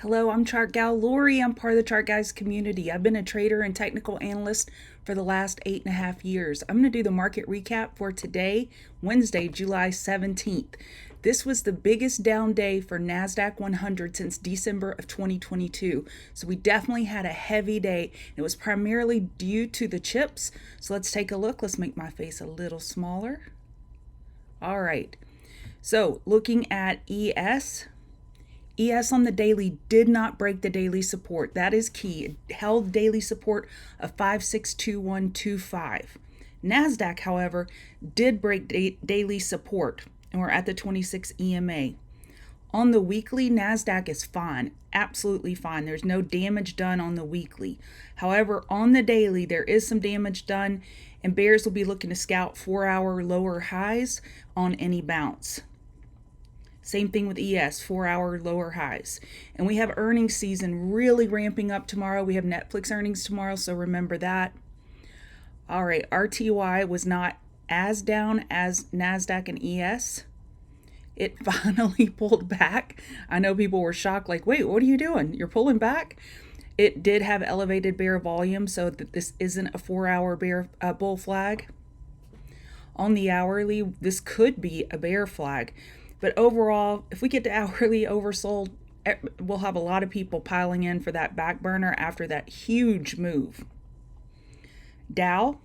Hello, I'm Chart Gal Lori. I'm part of the Chart Guys community. I've been a trader and technical analyst for the last 8.5 years. I'm going to do the market recap for today, Wednesday, July 17th. This was the biggest down day for NASDAQ 100 since December of 2022. So we definitely had a heavy day. It was primarily due to the chips. So let's take a look. Let's make my face a little smaller. All right. So looking at ES on the daily did not break the daily support. That is key. It held daily support of 562125. NASDAQ, however, did break daily support, and we're at the 26 EMA. On the weekly, NASDAQ is fine, absolutely fine. There's no damage done on the weekly. However, on the daily, there is some damage done, and bears will be looking to scout 4-hour lower highs on any bounce. Same thing with ES, 4-hour lower highs. And we have earnings season really ramping up tomorrow. We have Netflix earnings tomorrow, so remember that. All right, RTY was not as down as NASDAQ and ES. It finally pulled back. I know people were shocked, like, wait, what are you doing? You're pulling back? It did have elevated bear volume, so that this isn't a 4-hour bear bull flag. On the hourly, this could be a bear flag. But overall, if we get to hourly oversold, we'll have a lot of people piling in for that back burner after that huge move. Dow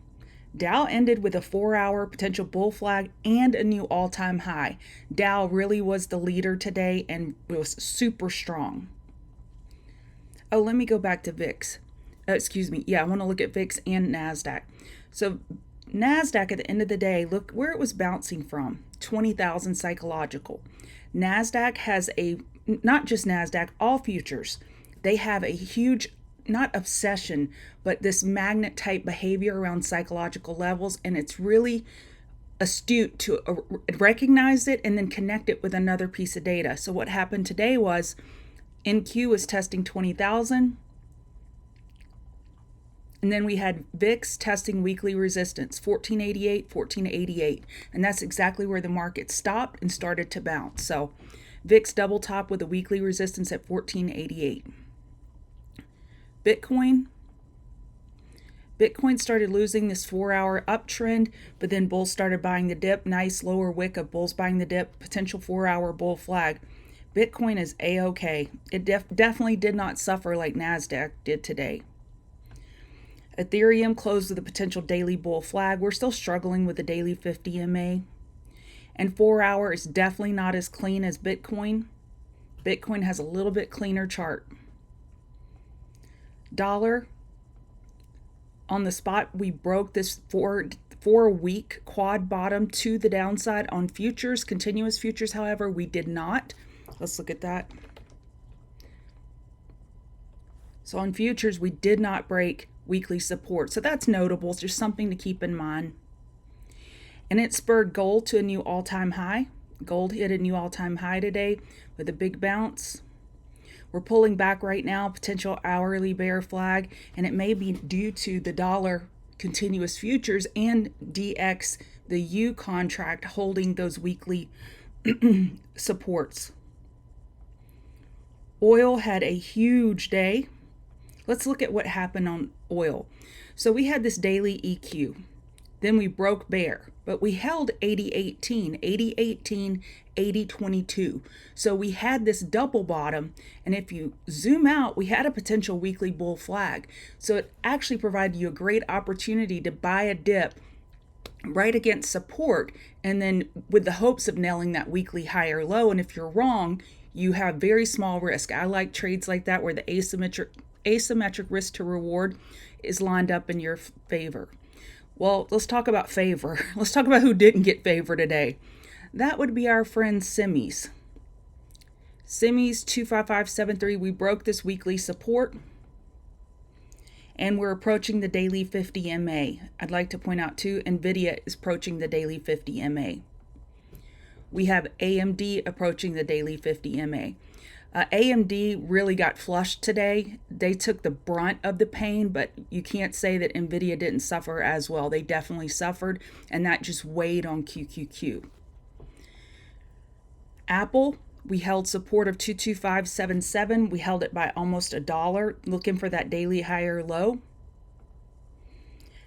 ended with a 4-hour potential bull flag and a new all-time high. Dow really was the leader today and was super strong. Oh, let me go back to VIX. I want to look at VIX and NASDAQ. So NASDAQ at the end of the day, look where it was bouncing from, 20,000 psychological. NASDAQ has not just NASDAQ, all futures, they have a huge, not obsession, but this magnet type behavior around psychological levels, and it's really astute to recognize it and then connect it with another piece of data. So what happened today was NQ was testing 20,000. And then we had VIX testing weekly resistance, 1488, 1488. And that's exactly where the market stopped and started to bounce. So VIX double top with a weekly resistance at 1488. Bitcoin started losing this 4-hour uptrend, but then bulls started buying the dip. Nice lower wick of bulls buying the dip, potential 4-hour bull flag. Bitcoin is A-OK. It definitely did not suffer like NASDAQ did today. Ethereum closed with a potential daily bull flag. We're still struggling with the daily 50 MA. And 4-hour is definitely not as clean as Bitcoin. Bitcoin has a little bit cleaner chart. Dollar. On the spot, we broke this four-week quad bottom to the downside on futures. Continuous futures, however, we did not. Let's look at that. So on futures, we did not break weekly support. So that's notable. It's just something to keep in mind. And it spurred gold to a new all-time high. Gold hit a new all-time high today with a big bounce. We're pulling back right now, potential hourly bear flag, and it may be due to the dollar continuous futures and DX, the U contract, holding those weekly supports. Oil had a huge day. Let's look at what happened on oil. So we had this daily EQ. Then we broke bear, but we held 80.18, 80.18, 80.22. So we had this double bottom, and if you zoom out, we had a potential weekly bull flag. So it actually provided you a great opportunity to buy a dip right against support, and then with the hopes of nailing that weekly high or low. And if you're wrong, you have very small risk. I like trades like that where the asymmetric risk to reward is lined up in your favor. Well, let's talk about favor. Let's talk about who didn't get favor today. That would be our friend Semis. Semis 25573, we broke this weekly support and we're approaching the daily 50 MA. I'd like to point out too, NVIDIA is approaching the daily 50 MA. We have AMD approaching the daily 50 MA. AMD really got flushed today. They took the brunt of the pain, but you can't say that NVIDIA didn't suffer as well. They definitely suffered, and that just weighed on QQQ. Apple We held support of 22577. We held it by almost $1, looking for that daily higher low.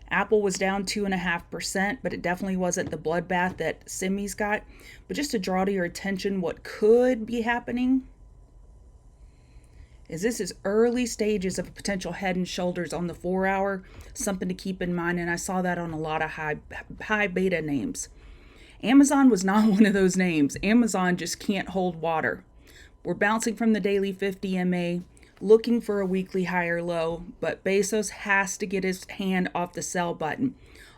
Apple was down 2.5%, but it definitely wasn't the bloodbath that semis got. But just to draw to your attention what could be happening is this is early stages of a potential head and shoulders on the 4-hour, something to keep in mind, and I saw that on a lot of high beta names. Amazon was not one of those names. Amazon just can't hold water. We're bouncing from the daily 50 MA, looking for a weekly higher low, but Bezos has to get his hand off the sell button.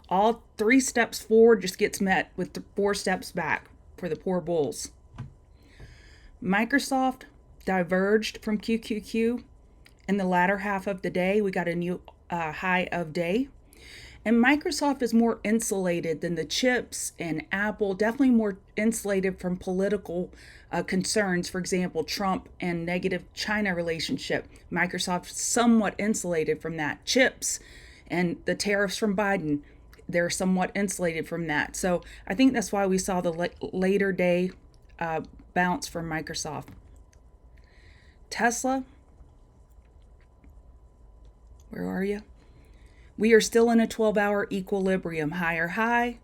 All 3 steps forward just gets met with 4 steps back for the poor bulls. Microsoft diverged from QQQ in the latter half of the day. We got a new high of day. And Microsoft is more insulated than the chips, and Apple definitely more insulated from political concerns. For example, Trump and negative China relationship. Microsoft somewhat insulated from that. Chips and the tariffs from Biden, they're somewhat insulated from that. So I think that's why we saw the later day bounce from Microsoft. Tesla, where are you? We are still in a 12-hour equilibrium, higher high,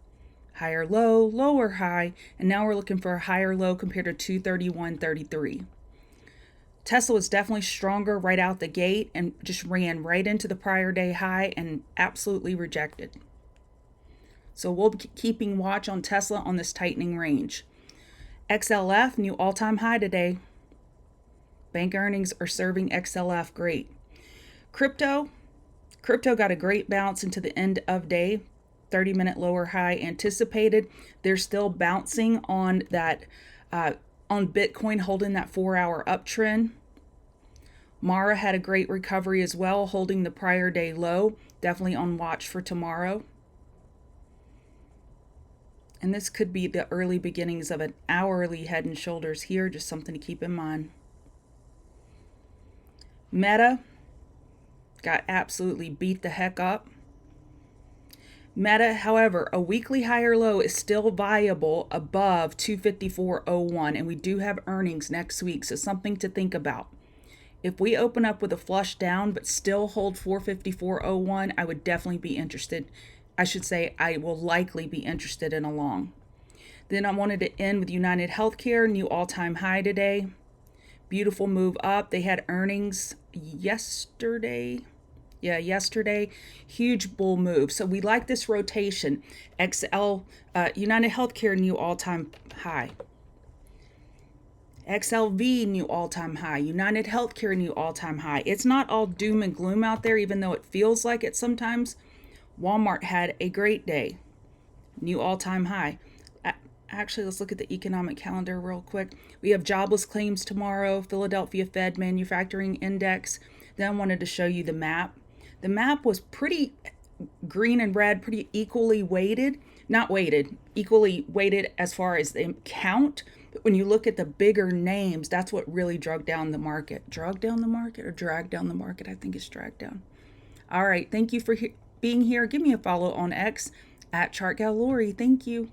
higher low, lower high, and now we're looking for a higher low compared to 231.33. Tesla was definitely stronger right out the gate and just ran right into the prior day high and absolutely rejected. So we'll be keeping watch on Tesla on this tightening range. XLF, new all-time high today. Bank earnings are serving XLF great. Crypto got a great bounce into the end of day, 30-minute lower high anticipated. They're still bouncing on that, on Bitcoin holding that 4-hour uptrend. Mara had a great recovery as well, holding the prior day low. Definitely on watch for tomorrow. And this could be the early beginnings of an hourly head and shoulders here, just something to keep in mind. Meta got absolutely beat the heck up. Meta, however, a weekly higher low is still viable above 254.01, and we do have earnings next week, so something to think about. If we open up with a flush down but still hold 454.01, I would definitely be interested. I should say I will likely be interested in a long. Then I wanted to end with United Healthcare, new all-time high today. Beautiful move up. They had earnings yesterday. Huge bull move. So we like this rotation. United Healthcare, new all-time high. XLV, new all-time high. United Healthcare, new all-time high. It's not all doom and gloom out there, even though it feels like it sometimes. Walmart had a great day. New all-time high. Actually, let's look at the economic calendar real quick. We have jobless claims tomorrow, Philadelphia Fed Manufacturing Index. Then I wanted to show you the map. The map was pretty green and red, pretty equally weighted. Not weighted, equally weighted as far as the count. But when you look at the bigger names, that's what really drug down the market. Drug down the market or dragged down the market? I think it's dragged down. All right, thank you for being here. Give me a follow on X at ChartGal Lori. Thank you.